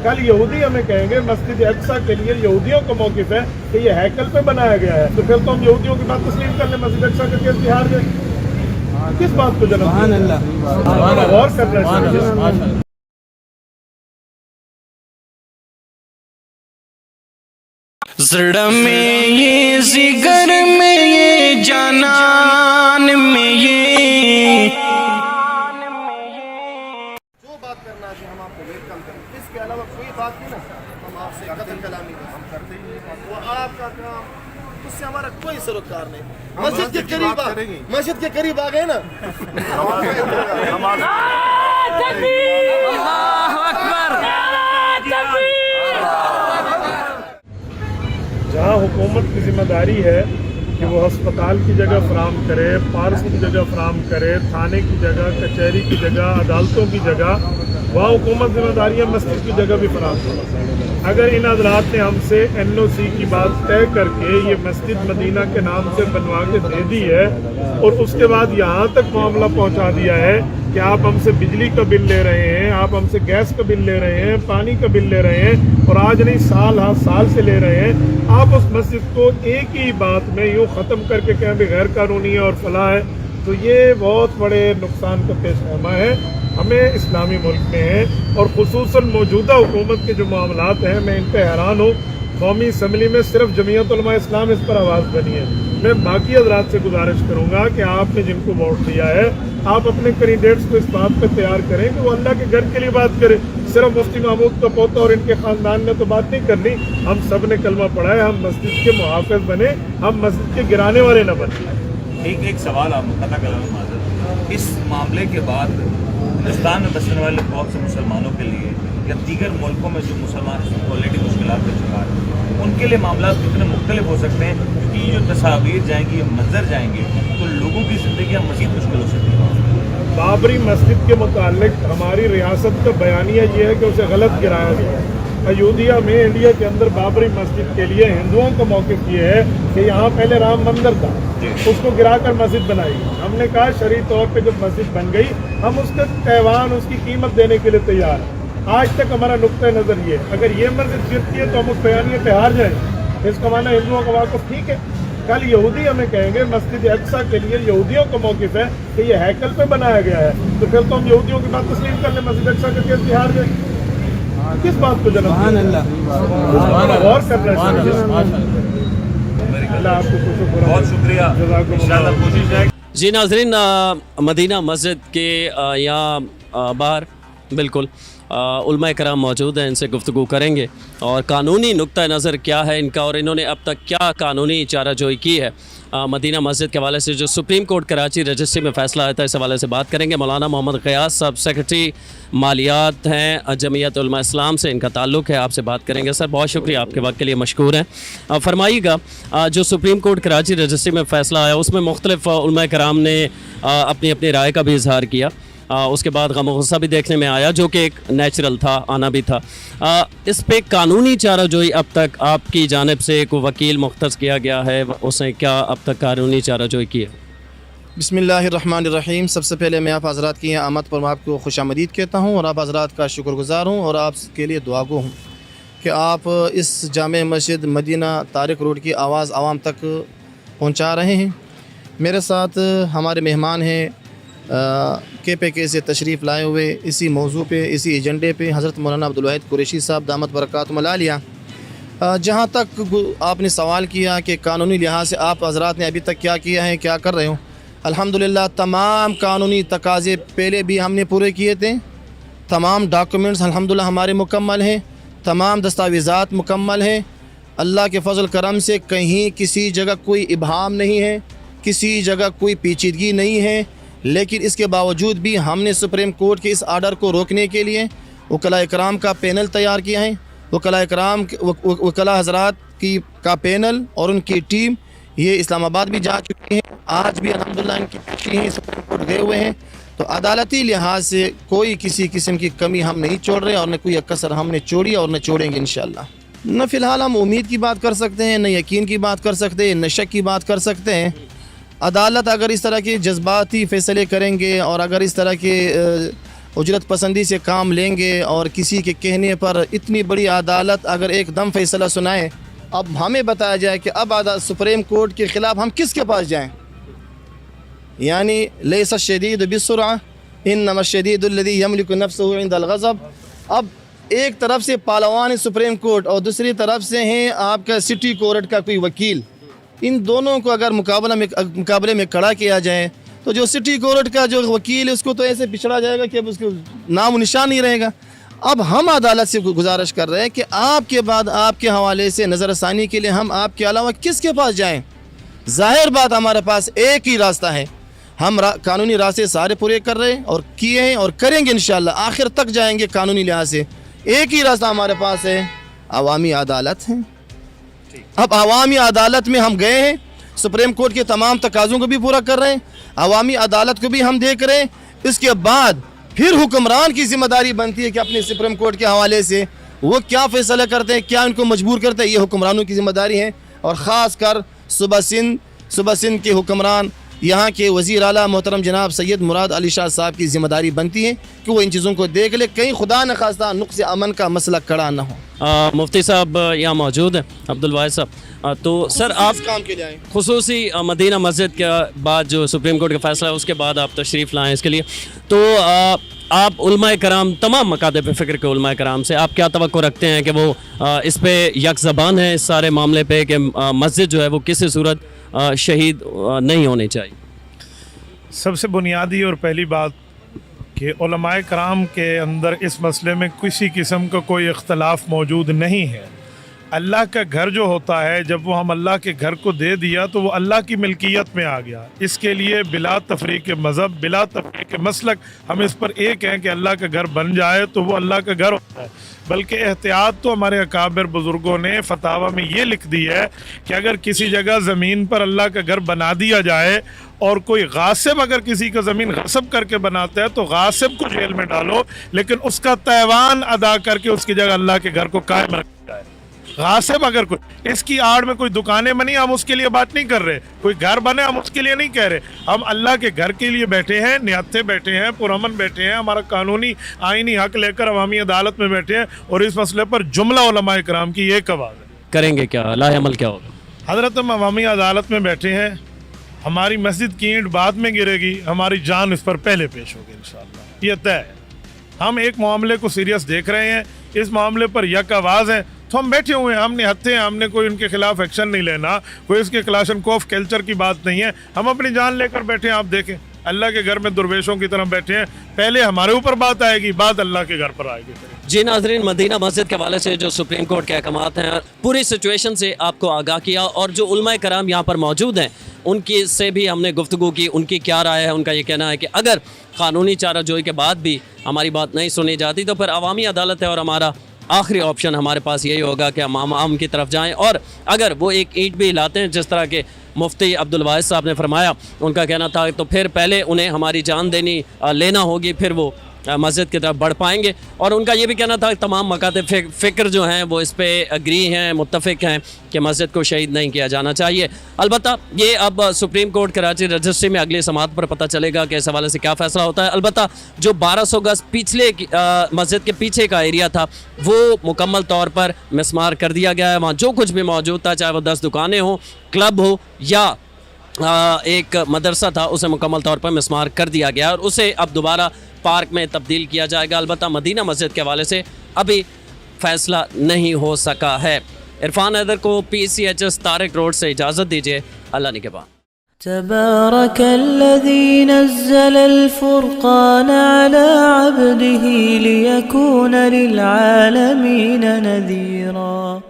कल यहूदी हमें कहेंगे मस्जिद अक्सा के लिए यहूदियों का मौक़िफ़ है कि ये हैकल पे बनाया गया है, तो फिर तो हम यहूदियों की बात तस्लीम कर लें, मस्जिद अक्सा का केस बिहार में किस बात को जन्म गौर करना चाहिए। ज़रा में ये जिगर में ये जानान में ये जो बात करना है हम आपको वेलकम करें, इसके अलावा कोई बात नहीं ना हम आपसे कदर कलामी हम करते ही वो आपका काम, उससे हमारा कोई सरोकार नहीं। मस्जिद के करीब आ गए ना जहाँ हुकूमत की जिम्मेदारी है कि वो अस्पताल की जगह फराम करे, पार्क की जगह फराम करे, थाने की जगह, कचहरी की जगह, अदालतों की जगह, वहाँ हुकूमत जिम्मेदारियाँ मस्जिद की जगह भी फराम करे। अगर इन हज़रात ने हमसे NOC की बात तय करके ये मस्जिद मदीना के नाम से बनवा के दे दी है और उसके बाद यहाँ तक मामला पहुँचा दिया है कि आप हमसे बिजली का बिल ले रहे हैं, आप हमसे गैस का बिल ले रहे हैं, पानी का बिल ले रहे हैं और आज नहीं साल से ले रहे हैं, आप उस मस्जिद को एक ही बात में यूँ ख़त्म करके कहें भी गैर कानूनी है और फलां है, तो ये बहुत बड़े नुकसान का पेशनामा है। हमें इस्लामी मुल्क में है और खुसूसन मौजूदा हुकूमत के जो मामलात हैं, मैं इन पर हैरान हूँ। कौमी असम्बली में सिर्फ जमीयत उलमा इस्लाम इस पर आवाज़ बनी है। मैं बाकी हज़रात से गुजारिश करूँगा कि आपने जिनको वोट दिया है, आप अपने कैंडिडेट्स को इस बात पर तैयार करें कि वो अल्लाह के घर के लिए बात करें। सिर्फ मुफ्ती महमूद का पोता और इनके ख़ानदान ने तो बात नहीं करनी, हम सब ने कलमा पढ़ा है, हम मस्जिद के मुहाफ़िज़ बने, हम मस्जिद के गिराने वाले न बने। एक सवाल आप मुकद्दर कलाम माज़रत, इस मामले के बाद हिंदुस्तान में बसने वाले बहुत से मुसलमानों के लिए या दीगर मुल्कों में जो मुसलमान ऑलरेडी मुश्किलात का शिकार हैं, उनके लिए मामला कितने मुख्तलिफ हो सकते हैं, क्योंकि ये जो तस्वीर जाएंगी, ये मंजर जाएंगे, तो लोगों की ज़िंदगी मज़ीद मुश्किल हो सकती है। बाबरी मस्जिद के मुतालिक हमारी रियासत का बयानिया ये है कि उसे गलत गिराया गया। अयोध्या में इंडिया के अंदर बाबरी मस्जिद के लिए हिंदुओं का मौक़िफ़ ये है कि यहाँ पहले राम मंदिर था, उसको गिराकर मस्जिद बनाई। हमने कहा शरई तौर पे जब मस्जिद बन गई हम उसका तैवान, उसकी कीमत देने के लिए तैयार हैं। आज तक हमारा नुक्ता नज़र ये है, अगर ये मस्जिद गिरती है तो हम उस बयानिए पे हार जाएंगे। इसका माना हिंदुओं का वाक़िफ़ ठीक है, कल यहूदी हमें कहेंगे मस्जिद अक्सा के लिए यहूदियों का मौक़िफ़ है कि ये हैकल पे बनाया गया है, तो फिर तो हम यहूदियों की बात तस्लीम कर लें, मस्जिद अक्सा का केस बिहार में किस बात को जन्म गौर करना चाहिए। बहुत शुक्रिया, इंशाअल्लाह कोशिश है। जी नाज़रीन, मदीना मस्जिद के यहाँ बाहर बिल्कुल उलमा कराम मौजूद हैं, इनसे गुफ्तगू करेंगे और कानूनी नुक्ता नज़र क्या है इनका और इन्होंने अब तक क्या कानूनी चाराजोई की है मदीना मस्जिद के हवाले से। जो सुप्रीम कोर्ट कराची रजिस्ट्री में फ़ैसला आया था, इस हवाले से बात करेंगे। मौलाना मोहम्मद ग़ियास साहब सेक्रेटरी मालियात हैं जमीयत उलमा इस्लाम से, इनका ताल्लुक़ है, आपसे बात करेंगे। सर बहुत शुक्रिया, आपके वक्त के लिए मशकूर हैं। फरमाइएगा, जो सुप्रीम कोर्ट कराची रजिस्ट्री में फ़ैसला आया उसमें मुख्तलिफ़ उलमा कराम ने अपनी अपनी राय का भी इजहार किया, उसके बाद गम गुस्सा भी देखने में आया, जो कि एक नेचुरल था, आना भी था। इस पे कानूनी चाराजोई अब तक आपकी जानिब से कोई वकील मुख्तस किया गया है, उसने क्या अब तक कानूनी चाराजोई की है? बिस्मिल्लाहिर्रहमानिर्रहीम। सबसे पहले मैं आप हज़रात की आमद पर आपको खुशामदीद कहता हूँ और आप हज़रात का शुक्रगुज़ार हूँ और आपके लिए दुआगो हूँ कि आप इस जामे मस्जिद मदीना तारिक रोड की आवाज़ आवाम तक पहुँचा रहे हैं। मेरे साथ हमारे मेहमान हैं KPK से तशरीफ़ लाए हुए इसी मौजू पे, इसी एजेंडे पे हज़रत मौलाना अब्दुल वाहिद कुरैशी साहब दामत बरकातुहुल आलिया। जहाँ तक आपने सवाल किया कि कानूनी लिहाज से आप हज़रात ने अभी तक क्या किया है, क्या कर रहे हो, अल्हम्दुलिल्लाह तमाम कानूनी तकाज़े पहले भी हमने पूरे किए थे, तमाम डॉक्यूमेंट्स अल्हम्दुलिल्लाह हमारे मुकम्मल हैं, तमाम दस्तावेज़ात मुकम्मल हैं। अल्लाह के फजल करम से कहीं किसी जगह कोई इबहाम नहीं है, किसी जगह कोई पेचीदगी नहीं है, लेकिन इसके बावजूद भी हमने सुप्रीम कोर्ट के इस आर्डर को रोकने के लिए वकला इकराम का पैनल तैयार किया है। वकला हज़रात का पैनल और उनकी टीम ये इस्लामाबाद भी जा चुकी है, आज भी अल्हम्दुलिल्लाह इनकी पेशी है, सुप्रीम कोर्ट गए हुए हैं। तो अदालती लिहाज से कोई किसी किस्म की कमी हम नहीं छोड़ रहे और न कोई कसर हमने छोड़ी और न छोड़ेंगे इंशाअल्लाह। न फ़िलहाल हम उम्मीद की बात कर सकते हैं, न यकीन की बात कर सकते हैं, न शक की बात कर सकते हैं। अदालत अगर इस तरह के जज्बाती फ़ैसले करेंगे और अगर इस तरह के اجرت پسندی سے کام لیں گے اور کسی کے کہنے پر اتنی بڑی عدالت اگر ایک دم فیصلہ سنائے، اب ہمیں بتایا جائے کہ اب سپریم کورٹ کے خلاف ہم کس کے پاس جائیں؟ یعنی لیس الشدید بالسرعہ انما الشدید الذی یملک نفسه عند الغضب. اب ایک طرف سے پالوان سپریم کورٹ اور دوسری طرف سے ہیں آپ کا سٹی کورٹ کا کوئی وکیل، ان دونوں کو اگر مقابلے میں کھڑا کیا جائے تو جو سٹی کورٹ کا جو وکیل ہے اس کو تو ایسے پچھڑا جائے گا کہ اب اس کو نام و نشان نہیں رہے گا. اب ہم عدالت سے گزارش کر رہے ہیں کہ آپ کے بعد آپ کے حوالے سے نظر ثانی کے لیے ہم آپ کے علاوہ کس کے پاس جائیں؟ ظاہر بات ہمارے پاس ایک ہی راستہ ہے، ہم قانونی راستے سارے پورے کر رہے ہیں اور کیے ہیں اور کریں گے انشاءاللہ، آخر تک جائیں گے قانونی لحاظ سے. ایک ہی راستہ ہمارے پاس ہے، عوامی عدالت ہے. اب عوامی عدالت میں ہم گئے ہیں، سپریم کورٹ کے تمام تقاضوں کو بھی پورا کر رہے ہیں، عوامی عدالت کو بھی ہم دیکھ رہے ہیں. اس کے بعد پھر حکمران کی ذمہ داری بنتی ہے کہ اپنے سپریم کورٹ کے حوالے سے وہ کیا فیصلہ کرتے ہیں، کیا ان کو مجبور کرتے ہیں، یہ حکمرانوں کی ذمہ داری ہے. اور خاص کر صوبہ سندھ کے حکمران، یہاں کے وزیر اعلیٰ محترم جناب سید مراد علی شاہ صاحب کی ذمہ داری بنتی ہے کہ وہ ان چیزوں کو دیکھ لے، کہیں خدا نخواستہ نقص امن کا مسئلہ کھڑا نہ ہو. مفتی صاحب یہاں موجود ہیں، عبدالواحد صاحب. تو سر آپ کام کے لیے آئے خصوصی مدینہ مسجد کے بعد جو سپریم کورٹ کا فیصلہ ہے اس کے بعد آپ تشریف لائیں اس کے لیے، تو آپ علماء کرام، تمام مکاتب فکر کے علماء کرام سے آپ کیا توقع رکھتے ہیں کہ وہ اس پہ یک زبان ہیں اس سارے معاملے پہ کہ مسجد جو ہے وہ کسی صورت شہید نہیں ہونی چاہیے؟ سب سے بنیادی اور پہلی بات کہ علماء کرام کے اندر اس مسئلے میں کسی قسم کا کوئی اختلاف موجود نہیں ہے. اللہ کا گھر جو ہوتا ہے، جب وہ ہم اللہ کے گھر کو دے دیا تو وہ اللہ کی ملکیت میں آ گیا. اس کے لیے بلا تفریق مذہب، بلا تفریق مسلک ہم اس پر ایک ہیں کہ اللہ کا گھر بن جائے تو وہ اللہ کا گھر ہوتا ہے. بلکہ احتیاط تو ہمارے اکابر بزرگوں نے فتاوی میں یہ لکھ دی ہے کہ اگر کسی جگہ زمین پر اللہ کا گھر بنا دیا جائے اور کوئی غاصب اگر کسی کا زمین غصب کر کے بناتا ہے تو غاصب کو جیل میں ڈالو، لیکن اس کا تیوان ادا کر کے اس کی جگہ اللہ کے گھر کو قائم رکھا جائے. غاصب اگر کوئی اس کی آڑ میں کوئی دکانیں بنی، ہم اس کے لیے بات نہیں کر رہے، کوئی گھر بنے ہم اس کے لیے نہیں کہہ رہے، ہم اللہ کے گھر کے لیے بیٹھے ہیں، نہتے بیٹھے ہیں، پرامن بیٹھے ہیں، ہمارا قانونی آئینی حق لے کر عوامی عدالت میں بیٹھے ہیں. اور اس مسئلے پر جملہ علماء کرام کی ایک آواز ہے. کریں گے کیا، لاہ عمل کیا ہوگا؟ حضرت ہم عوامی عدالت میں بیٹھے ہیں، ہماری مسجد کی اینٹ بعد میں گرے گی، ہماری جان اس پر پہلے پیش ہوگی انشاءاللہ، یہ طے ہے. ہم ایک معاملے کو سیریس دیکھ رہے ہیں، اس معاملے پر یک آواز ہے تو ہم بیٹھے ہوئے ہیں، ہم نہتے ہیں، ہم نے کوئی ان کے خلاف ایکشن نہیں لینا، کوئی اس کے کلاشن کوف کلچر کی بات نہیں ہے. ہم اپنی جان لے کر بیٹھے ہیں. آپ دیکھیں اللہ کے گھر میں درویشوں کی طرح بیٹھے ہیں، پہلے ہمارے اوپر بات آئے گی، بعد اللہ کے گھر پر آئے گی. جی ناظرین، مدینہ مسجد کے حوالے سے جو سپریم کورٹ کے احکامات ہیں، پوری سچویشن سے آپ کو آگاہ کیا، اور جو علماء کرام یہاں پر موجود ہیں ان کی سے بھی ہم نے گفتگو کی، ان کی کیا رائے ہے. ان کا یہ کہنا ہے کہ اگر قانونی چارہ جوئی کے بعد بھی ہماری بات نہیں سنی جاتی تو پھر عوامی عدالت ہے، اور ہمارا آخری آپشن ہمارے پاس یہی ہوگا کہ ہم عام کی طرف جائیں. اور اگر وہ ایک اینٹ بھی لاتے ہیں جس طرح کے مفتی عبدالواحد صاحب نے فرمایا، ان کا کہنا تھا تو پھر پہلے انہیں ہماری جان لینا ہوگی، پھر وہ مسجد کی طرف بڑھ پائیں گے. اور ان کا یہ بھی کہنا تھا کہ تمام مکاتب فکر جو ہیں وہ اس پہ اگری ہیں، متفق ہیں کہ مسجد کو شہید نہیں کیا جانا چاہیے. البتہ یہ اب سپریم کورٹ کراچی رجسٹری میں اگلی سماعت پر پتہ چلے گا کہ اس حوالے سے کیا فیصلہ ہوتا ہے. البتہ جو 1200 گز پچھلے مسجد کے پیچھے کا ایریا تھا وہ مکمل طور پر مسمار کر دیا گیا ہے. وہاں جو کچھ بھی موجود تھا، چاہے وہ 10 دکانیں ہوں، کلب ہو یا ایک مدرسہ تھا، اسے مکمل طور پر مسمار کر دیا گیا اور اسے اب دوبارہ پارک میں تبدیل کیا جائے گا. البتہ مدینہ مسجد کے حوالے سے ابھی فیصلہ نہیں ہو سکا ہے. عرفان حیدر کو PCHS طارق روڈ سے اجازت دیجیے. اللہ نگہبان. تبارك الذي نزل الفرقان على عبده ليكون للعالمين نذيرا.